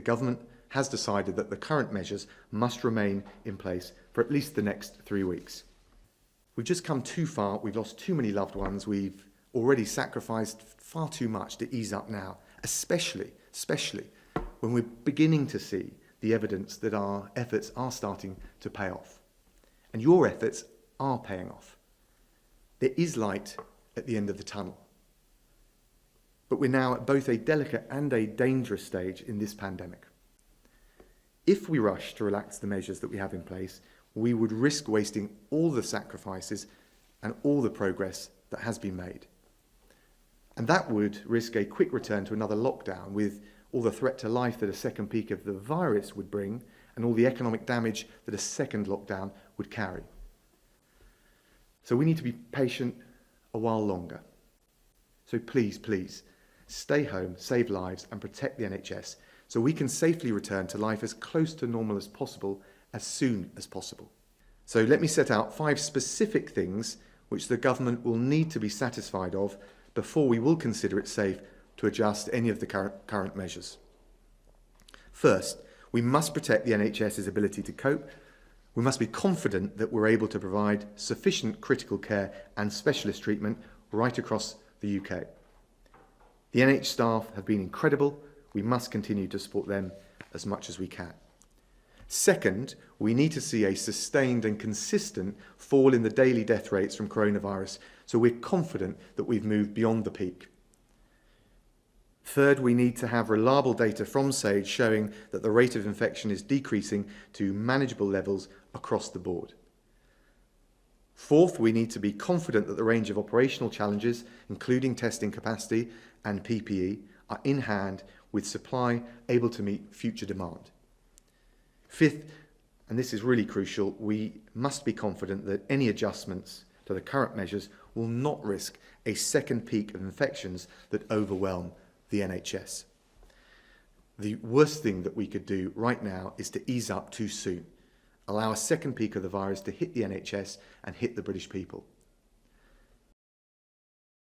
government has decided that the current measures must remain in place for at least the next 3 weeks. We've just come too far, we've lost too many loved ones, we've already sacrificed far too much to ease up now, especially when we're beginning to see the evidence that our efforts are starting to pay off. And your efforts are paying off. There is light at the end of the tunnel. But we're now at both a delicate and a dangerous stage in this pandemic. If we rush to relax the measures that we have in place, we would risk wasting all the sacrifices and all the progress that has been made. And that would risk a quick return to another lockdown with all the threat to life that a second peak of the virus would bring and all the economic damage that a second lockdown would carry. So we need to be patient a while longer. So please, stay home, save lives and protect the NHS so we can safely return to life as close to normal as possible, as soon as possible. So let me set out 5 specific things which the government will need to be satisfied of before we will consider it safe to adjust any of the current measures. First, we must protect the NHS's ability to cope. We must be confident that we're able to provide sufficient critical care and specialist treatment right across the UK. The NHS staff have been incredible. We must continue to support them as much as we can. Second, we need to see a sustained and consistent fall in the daily death rates from coronavirus, so we're confident that we've moved beyond the peak. Third, we need to have reliable data from SAGE showing that the rate of infection is decreasing to manageable levels across the board. Fourth, we need to be confident that the range of operational challenges, including testing capacity and PPE, are in hand with supply able to meet future demand. Fifth, and this is really crucial, we must be confident that any adjustments to the current measures will not risk a second peak of infections that overwhelm the NHS. The worst thing that we could do right now is to ease up too soon, allow a second peak of the virus to hit the NHS and hit the British people.